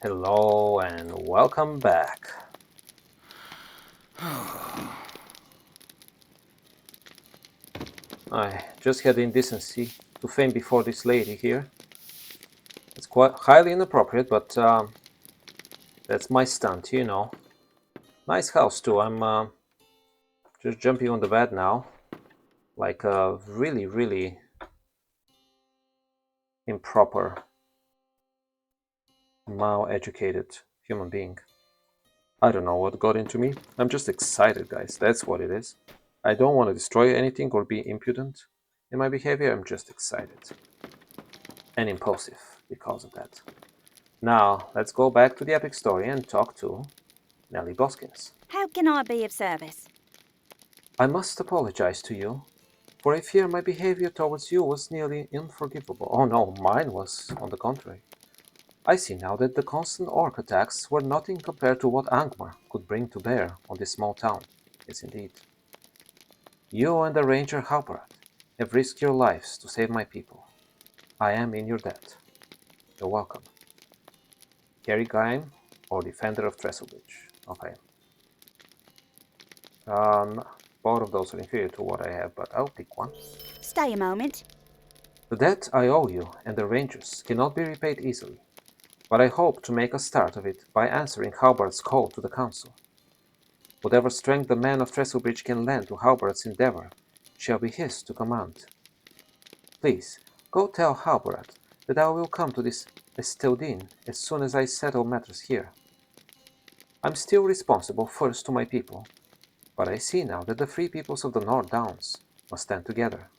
Hello and welcome back. I just had the indecency to feign before this lady here. It's quite highly inappropriate, but that's my stunt, you know. Nice house too. I'm just jumping on the bed now, like a really improper, mal-educated human being. I don't know what got into me. I'm just excited, guys. That's what it is. I don't want to destroy anything or be impudent in my behavior. I'm just excited and impulsive because of that. Now, let's go back to the epic story and talk to Nellie Boskins. How can I be of service? I must apologize to you, for I fear my behavior towards you was nearly unforgivable. Oh no, mine was on the contrary. I see now that the constant orc attacks were nothing compared to what Angmar could bring to bear on this small town. Yes, indeed. You and the ranger Halperat have risked your lives to save my people. I am in your debt. You're welcome. Gary Gaim, or Defender of Trestlebridge. Okay. Both of those are inferior to what I have, but I'll pick one. Stay a moment. The debt I owe you and the Rangers cannot be repaid easily, but I hope to make a start of it by answering Halbard's call to the Council. Whatever strength the men of Trestlebridge can lend to Halbard's endeavor shall be his to command. Please, go tell Halbard that I will come to this Esteldin as soon as I settle matters here. I'm still responsible first to my people, but I see now that the free peoples of the North Downs must stand together,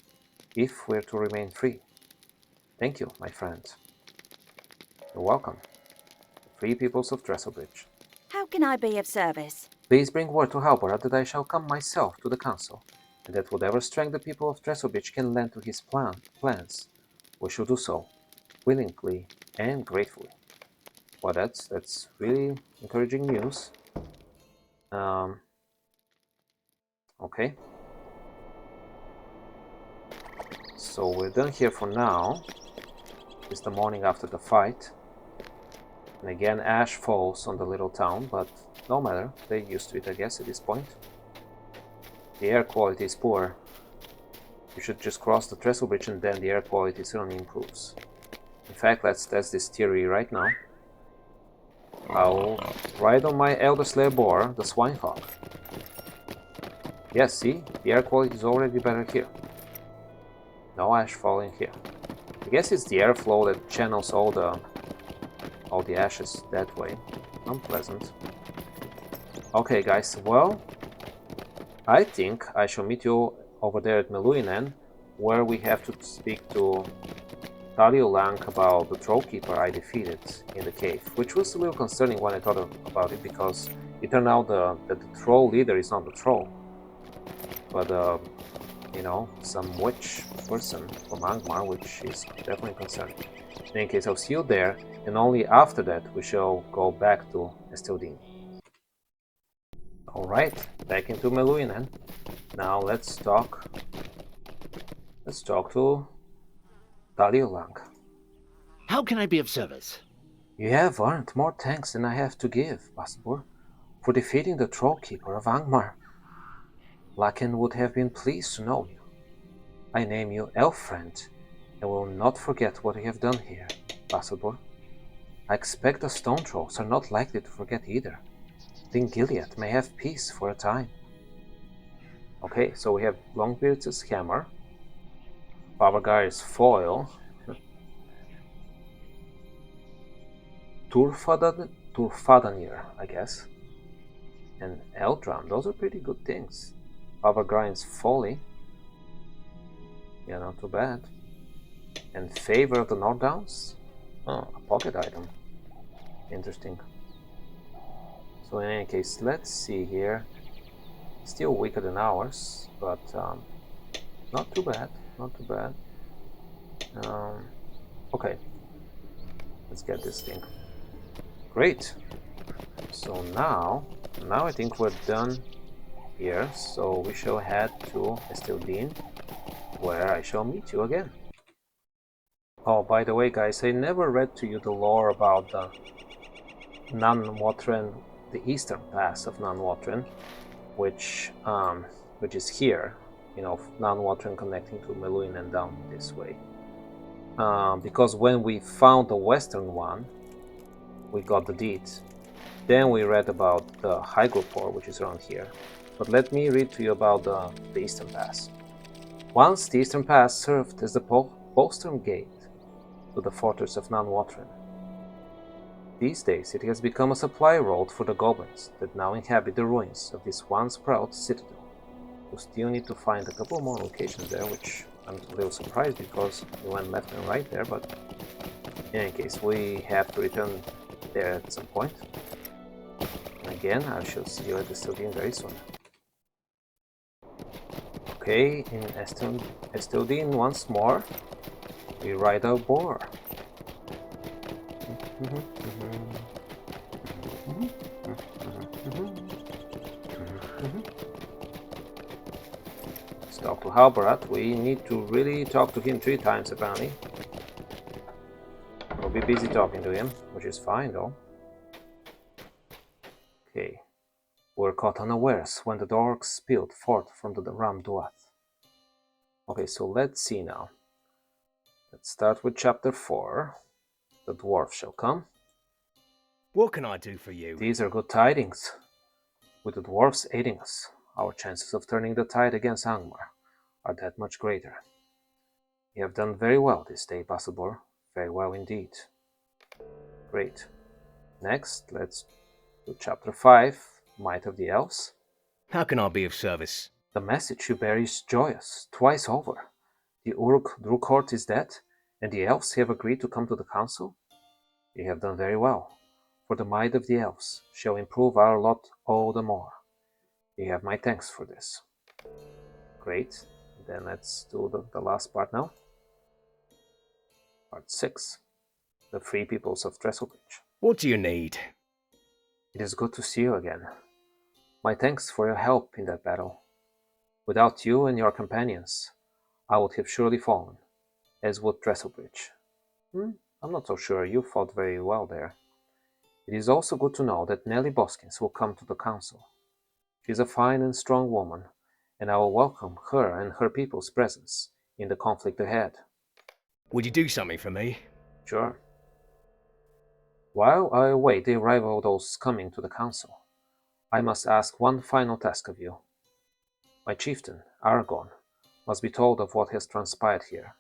if we're to remain free. Thank you, my friend. You're welcome. The free peoples of Trestlebridge. How can I be of service? Please bring word to Halberd that I shall come myself to the council, and that whatever strength the people of Trestlebridge can lend to his plans, we shall do so, willingly and gratefully. Well, that's really encouraging news. Okay. So we're done here for now. It's the morning after the fight. And again, ash falls on the little town, but no matter. They're used to it, I guess, at this point. The air quality is poor. You should just cross the trestle bridge and then the air quality certainly improves. In fact, let's test this theory right now. I'll ride on my Elder Slayer boar, the Swinehawk. Yes, see? The air quality is already better here. No ash falling here. I guess it's the airflow that channels all the ashes that way. Unpleasant. Okay, guys, well, I think I shall meet you over there at Meluinen, where we have to speak to Taliolank about the Trollkeeper I defeated in the cave, which was a little concerning when I thought about it, because it turned out that the troll leader is not the troll, but you know, some witch person from Angmar, which is definitely concerning. In any case, I'll see you there, and only after that we shall go back to Esteldin. Alright, back into Meluinen. Now let's talk to Taliolank. How can I be of service? You have earned more thanks than I have to give, Basbor, for defeating the Trollkeeper of Angmar. Laken would have been pleased to know you. I name you Elf Friend, and will not forget what you have done here, Basbor. I expect the Stone Trolls are not likely to forget either. Then Gilead may have peace for a time. Okay, so we have Longbeard's hammer, Babagar's foil, Turfadanir, I guess, and Eldram. Those are pretty good things. Babagar's folly, yeah, not too bad. And Favor of the Northdowns, oh, a pocket item. Interesting. So in any case, let's see here. Still weaker than ours, but not too bad, not too bad. Okay, let's get this thing. Great. So now I think we're done here, so we shall head to Esteldin, where I shall meet you again. Oh, by the way, guys, I never read to you the lore about Non-Watren, the eastern pass of Non-Watren, which is here, Non-Watren connecting to Meluin and down this way. Because when we found the western one, we got the deeds. Then we read about the High Group Port, which is around here. But let me read to you about the Eastern Pass. Once the Eastern Pass served as the postern gate to the fortress of Non-Watren. These days it has become a supply road for the goblins that now inhabit the ruins of this once proud citadel. We still need to find a couple more locations there, which I'm a little surprised because we went left and right there, but in any case, we have to return there at some point. And again, I shall see you at the Estildine very soon. Okay, in Estildine once more, we ride our boar. Let's talk to Halbarat. We need to really talk to him 3 times apparently. We'll be busy talking to him, which is fine though. Okay. We're caught unawares when the dorks spilled forth from the Ram Duath. Okay, so let's see now. Let's start with chapter 4. The dwarf shall come. What can I do for you? These are good tidings. With the dwarves aiding us, our chances of turning the tide against Angmar are that much greater. You have done very well this day, Basselbor. Very well indeed. Great. Next, let's do chapter 5, Might of the Elves. How can I be of service? The message you bear is joyous, twice over. The Uruk Drukort is dead, and the elves have agreed to come to the council? You have done very well, for the might of the elves shall improve our lot all the more. You have my thanks for this. Great. Then let's do the last part now. Part 6. The Free Peoples of Trestlebridge. What do you need? It is good to see you again. My thanks for your help in that battle. Without you and your companions, I would have surely fallen, as would Trestlebridge. I'm not so sure. You fought very well there. It is also good to know that Nellie Boskins will come to the council. She is a fine and strong woman, and I will welcome her and her people's presence in the conflict ahead. Would you do something for me? Sure. While I await the arrival of those coming to the council, I must ask one final task of you. My chieftain, Aragorn, must be told of what has transpired here.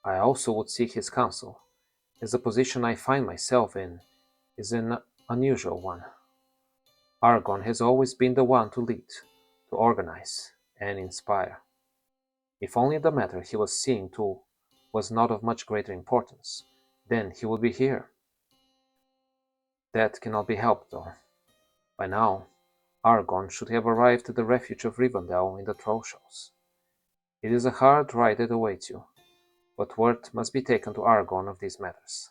I also would seek his counsel, as the position I find myself in is an unusual one. Aragorn has always been the one to lead, to organize, and inspire. If only the matter he was seeing to was not of much greater importance, then he would be here. That cannot be helped, though. By now, Aragorn should have arrived at the refuge of Rivendell in the Trollshaws. It is a hard ride that awaits you, but word must be taken to Aragorn of these matters.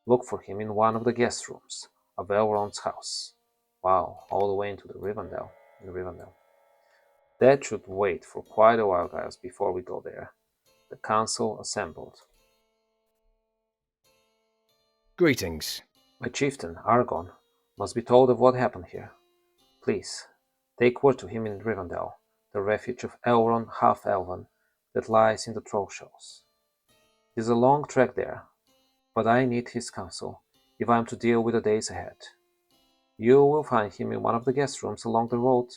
Look for him in one of the guest rooms of Elrond's house. Wow, all the way into Rivendell. That should wait for quite a while, guys, before we go there. The council assembled. Greetings. My chieftain, Aragorn, must be told of what happened here. Please, take word to him in Rivendell, the refuge of Elrond Half-Elven that lies in the Trollshaws. It is a long trek there, but I need his counsel if I am to deal with the days ahead. You will find him in one of the guest rooms along the road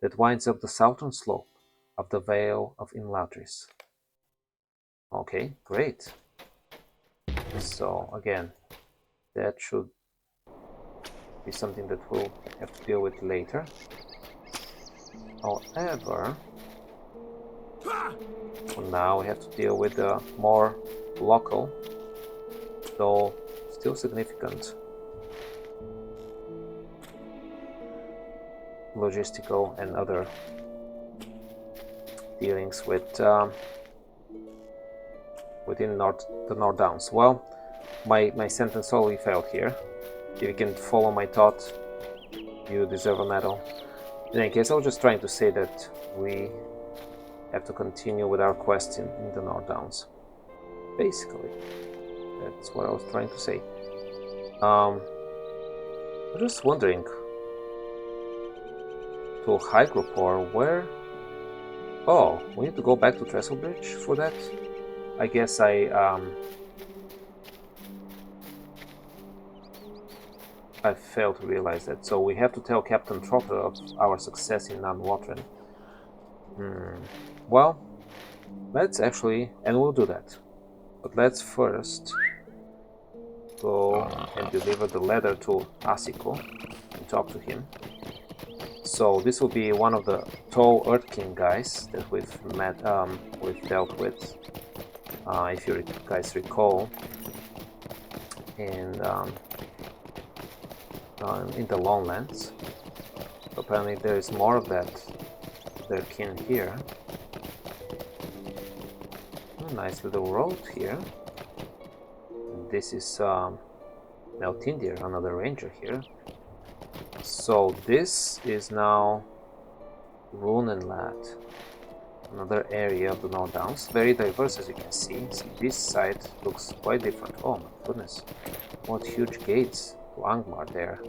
that winds up the southern slope of the Vale of Imladris. Okay, great. So again, that should be something that we'll have to deal with later. However, for now we have to deal with the more local, though still significant, logistical and other dealings with within the North Downs. Well, my sentence totally failed here. If you can follow my thought, you deserve a medal. In any case, I was just trying to say that we have to continue with our quest in the North Downs. Basically, that's what I was trying to say. I'm just wondering, to Hygropor, where... Oh, we need to go back to Trestlebridge for that? I guess I failed to realize that. So we have to tell Captain Trotter of our success in non-watering. Well, let's actually... and we'll do that. But let's first go and deliver the letter to Asiko and talk to him. So this will be one of the tall Earth King guys that we've dealt with, if you guys recall, and in the Lowlands. Apparently there is more of their kin here. A nice little road here. This is Meltindir, another ranger here. So this is now Runenland, another area of the North Downs. Very diverse, as you can see. This side looks quite different. Oh my goodness, what huge gates to Angmar there.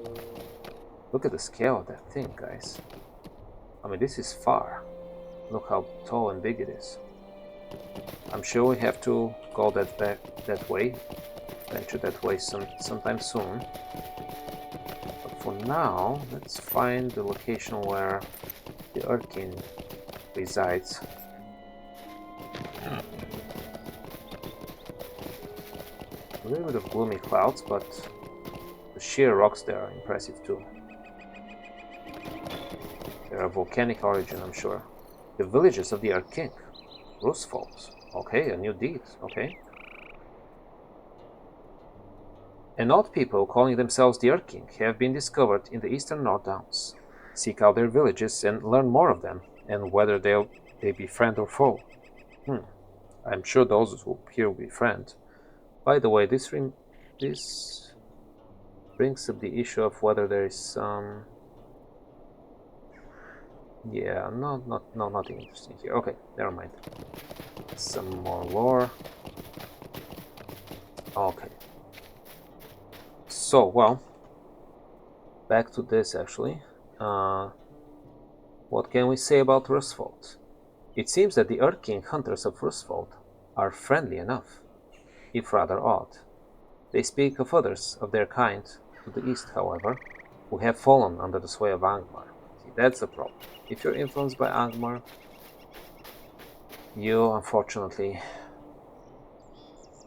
Look at the scale of that thing, guys. I mean, this is far. Look how tall and big it is. I'm sure we have to go that way, venture that way sometime soon. But for now, let's find the location where the Urkin resides. A little bit of gloomy clouds, but the sheer rocks there are impressive too. They're of volcanic origin, I'm sure. The villages of the Urkin. Rusfolds. Okay, a new deed. Okay. And odd people calling themselves the Urking have been discovered in the eastern North Downs. Seek out their villages and learn more of them, and whether they be friend or foe. I'm sure those who here will be friend. By the way, this brings up the issue of whether there is some... Yeah, nothing interesting here. Okay, never mind. Some more lore. Okay. So, well, back to this actually. What can we say about Rusfold? It seems that the Urking hunters of Rusfold are friendly enough, if rather odd. They speak of others of their kind to the east, however, who have fallen under the sway of Angmar. See, that's the problem. If you're influenced by Angmar, you unfortunately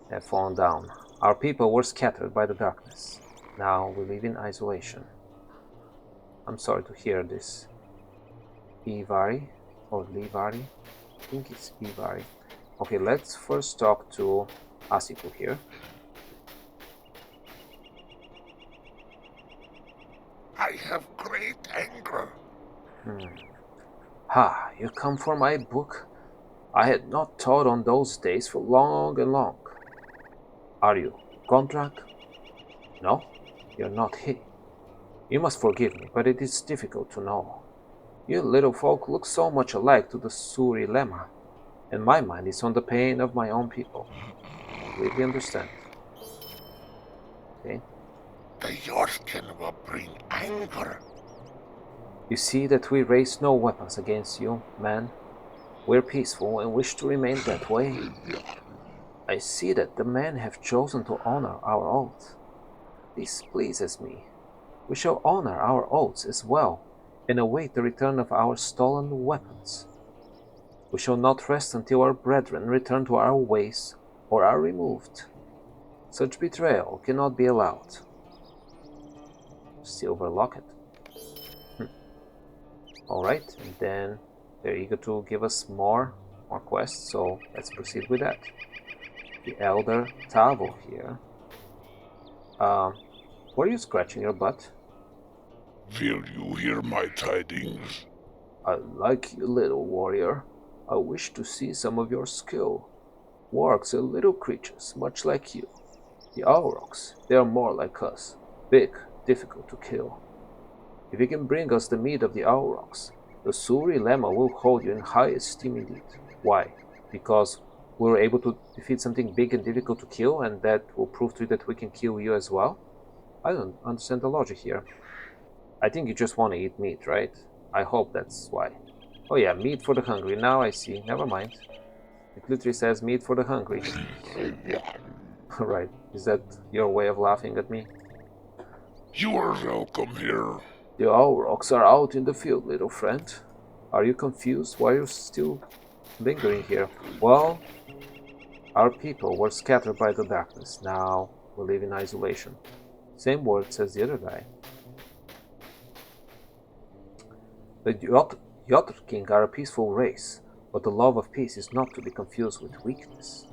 have fallen down. Our people were scattered by the darkness. Now we live in isolation. I'm sorry to hear this. Ivari or Livari? I think it's Ivari. Okay, let's first talk to Asiko here. I have great anger. Ha, you come for my book? I had not thought on those days for long and long. Are you Gondrak? No, you're not he. You must forgive me, but it is difficult to know. You little folk look so much alike to the Suri Lemma, and my mind is on the pain of my own people. Completely understand. Okay. The Yorkin will bring anger. You see that we raise no weapons against you, man. We're peaceful and wish to remain that way. I see that the men have chosen to honor our oath. This pleases me. We shall honor our oaths as well, and await the return of our stolen weapons. We shall not rest until our brethren return to our ways or are removed. Such betrayal cannot be allowed. Silver locket. Alright, and then they're eager to give us more quests, so let's proceed with that. The Elder Tavo here. Were you scratching your butt? Will you hear my tidings? I like you, little warrior. I wish to see some of your skill. Wargs are little creatures, much like you. The Aurochs, they are more like us. Big, difficult to kill. If you can bring us the meat of the Aurochs, the Suri Lemma will hold you in high esteem indeed. Why? Because we were able to defeat something big and difficult to kill, and that will prove to you that we can kill you as well? I don't understand the logic here. I think you just want to eat meat, right? I hope that's why. Oh yeah, meat for the hungry. Now I see. Never mind. It literally says meat for the hungry. Right. Is that your way of laughing at me? You are welcome here. The Aurochs are out in the field, little friend. Are you confused why you're still lingering here? Well, our people were scattered by the darkness. Now we live in isolation. Same words as the other guy. The Yotr King are a peaceful race, but the love of peace is not to be confused with weakness.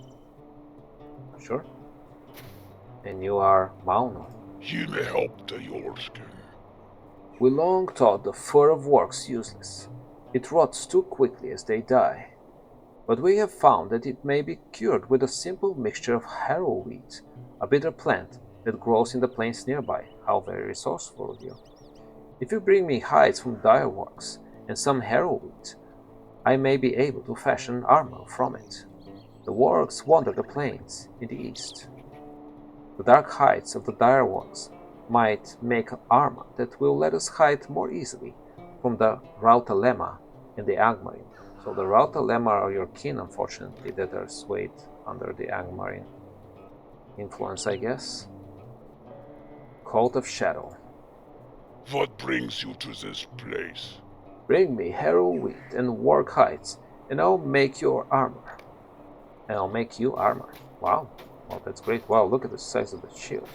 Sure? And you are Mauno. Ye may help the Yorskin. We long thought the fur of works useless. It rots too quickly as they die. But we have found that it may be cured with a simple mixture of harrowweed, a bitter plant that grows in the plains nearby. How very resourceful of you. If you bring me hides from direworks and some harrowweed, I may be able to fashion armor from it. The wargs wander the plains in the east. The dark heights of the direworks might make armor that will let us hide more easily from the Rautalema and the Angmarin. So the Rautalema are your kin, unfortunately, that are swayed under the Angmarin influence, I guess. Cult of Shadow. What brings you to this place? Bring me harrowweed and warg hides, and I'll make your armor. And I'll make you armor. Wow. Well, that's great. Wow, look at the size of the shield.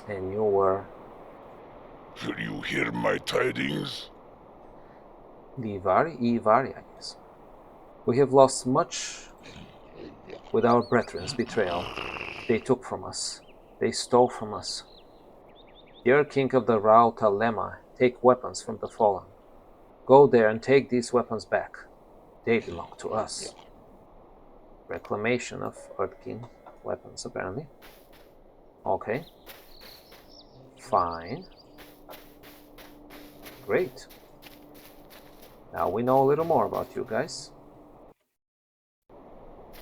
And you were... Will you hear my tidings? Ivari, I guess. We have lost much with our brethren's betrayal. They took from us. They stole from us. Dear King of the Rautalema, take weapons from the fallen. Go there and take these weapons back. They belong to us. Reclamation of Earth King weapons, apparently. Okay. Fine. Great. Now we know a little more about you guys.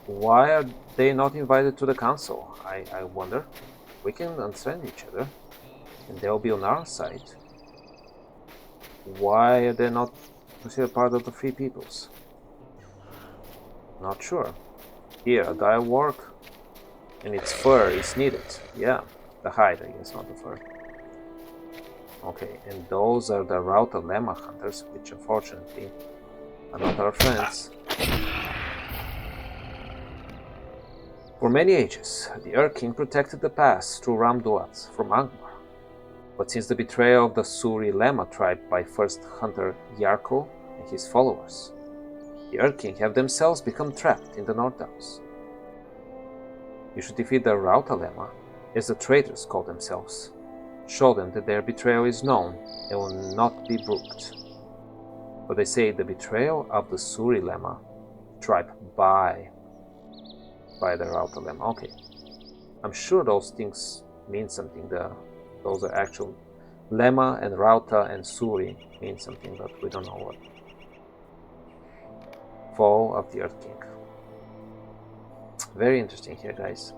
Why are they not invited to the council? I wonder. We can understand each other, and they'll be on our side. Why are they not considered part of the Free Peoples? Not sure. Here, a dirework, and its fur is needed. Yeah, the hide, I guess, not the fur. Okay, and those are the Rautalema hunters, which unfortunately are not our friends. For many ages, the Earth King protected the pass through Ramduat from Angmar. But since the betrayal of the Suri Lema tribe by first hunter Yarko and his followers, the Earth King have themselves become trapped in the North Downs. You should defeat the Rautalema, as the traitors call themselves. Show them that their betrayal is known and will not be brooked. But they say the betrayal of the Suri Lema tribe by the Rautalema. Okay. I'm sure those things mean something. Those are actual Lema and Rauta and Suri mean something, but we don't know what. Fall of the Earth King. Very interesting here, guys.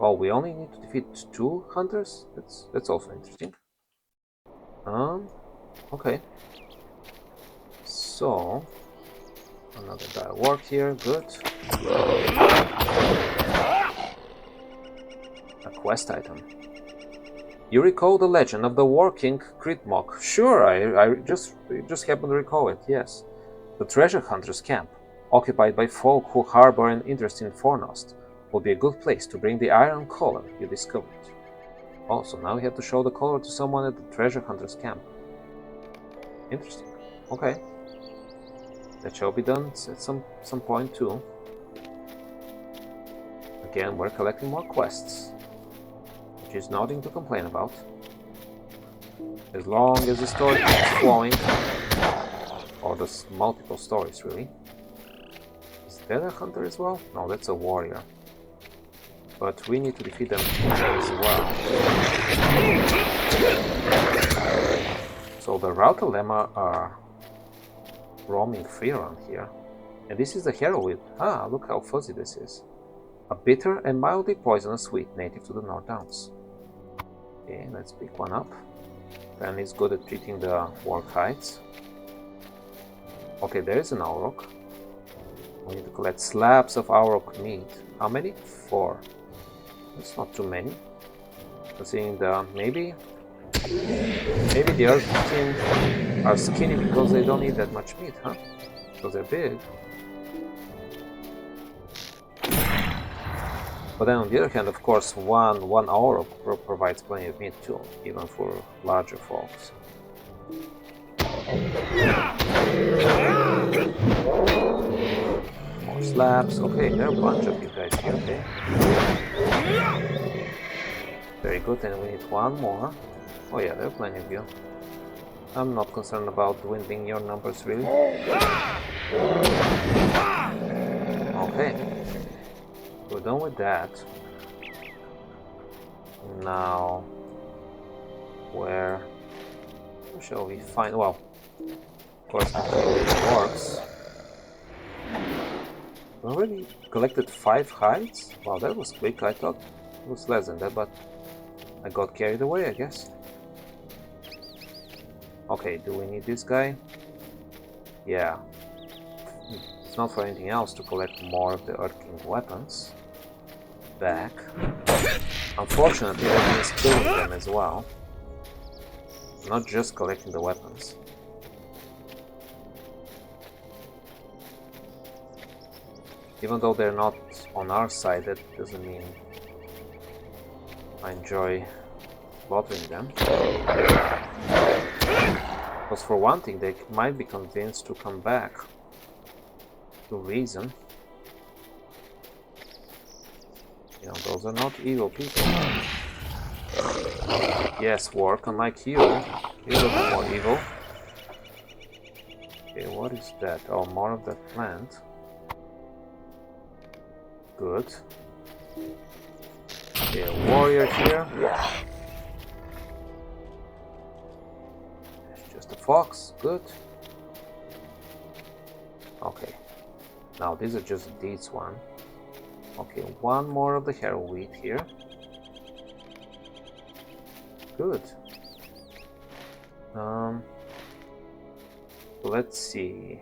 Oh, we only need to defeat 2 hunters? That's also interesting. Okay. So, another dirework here, good. A quest item. You recall the legend of the War King Kritmok? Sure, I just happened to recall it, yes. The treasure hunter's camp, occupied by folk who harbor an interest in Fornost, will be a good place to bring the iron collar you discovered. Also, now we have to show the collar to someone at the treasure hunter's camp. Interesting. Okay. That shall be done at some point too. Again, we're collecting more quests, which is nothing to complain about. As long as the story keeps flowing, or there's multiple stories really. Is that a hunter as well? No, that's a warrior. But we need to defeat them as well. So the Rautalema are roaming free around here. And this is the heroine. Ah, look how fuzzy this is. A bitter and mildly poisonous sweet native to the North Downs. Okay, let's pick one up. Then he's good at treating the work heights. Okay, there is an Auroch. We need to collect slabs of Auroch meat. How many? 4. That's not too many. Considering the maybe the Earth are skinny because they don't eat that much meat, huh? Because they're big. But then on the other hand, of course, one Auroch provides plenty of meat too, even for larger folks. More slabs. Okay, there are a bunch of you guys here. Okay. Very good, and we need one more. Oh yeah, there are plenty of you. I'm not concerned about dwindling your numbers, really. Okay. We're done with that. Now, where shall we find? Well, of course, it works. We already collected 5 hides? Wow, that was quick. I thought it was less than that, but I got carried away, I guess. Okay, do we need this guy? Yeah. It's not for anything else to collect more of the Earth King weapons back. Unfortunately, that means killing them as well. Not just collecting the weapons. Even though they're not on our side, that doesn't mean I enjoy slaughtering them. Because for one thing, they might be convinced to come back to reason. You know, those are not evil people. Yes, work, unlike you. You're a bit more evil. Okay, what is that? Oh, more of that plant. Good. Okay, a warrior here. It's just a fox. Good. Okay. Now these are just deeds one. Okay, one more of the harrow wheat here. Good. Let's see.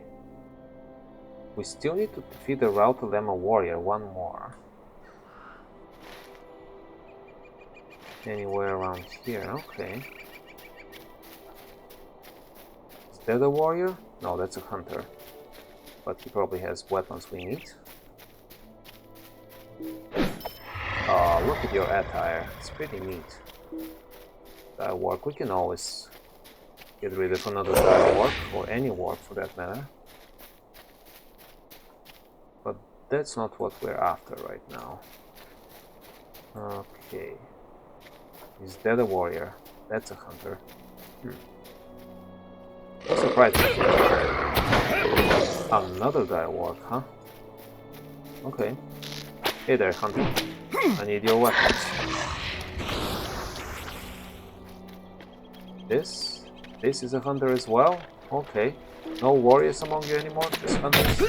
We still need to defeat the Rautalema warrior, one more. Anywhere around here, okay. Is that a warrior? No, that's a hunter. But he probably has weapons we need. Oh, look at your attire. It's pretty neat. That work, we can always get rid of another style work, or any work for that matter. But that's not what we're after right now. Okay. Is that a warrior? That's a hunter. I'm surprised. Another dire work, huh? Okay. Hey there, hunter. I need your weapons. This is a hunter as well? Okay. No warriors among you anymore, just hunters.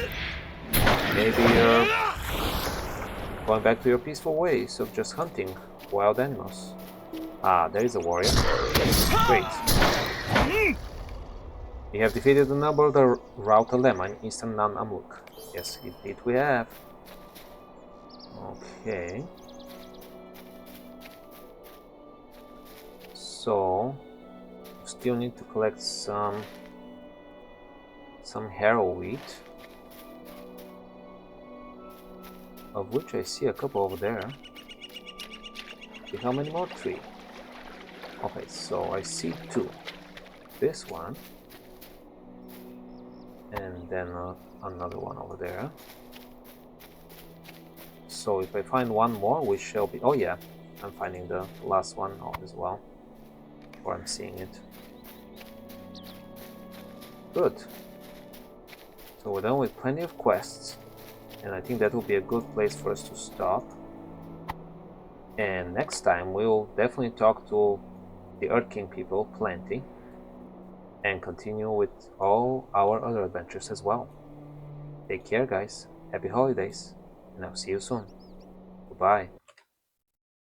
Maybe you're going back to your peaceful ways of just hunting wild animals. Ah, there is a warrior. Great. We have defeated a number of the Rautalema in eastern Nan Amuk. Yes, indeed we have. Okay. So, still need to collect some harrow wheat, of which I see a couple over there. Okay, how many more? 3. Okay, so I see 2. This one, and then another one over there. So if I find one more, we shall be... Oh yeah, I'm finding the last one as well, or I'm seeing it. Good. So we're done with plenty of quests, and I think that will be a good place for us to stop. And next time we'll definitely talk to the Earth King people plenty, and continue with all our other adventures as well. Take care, guys. Happy holidays, and I'll see you soon. Goodbye.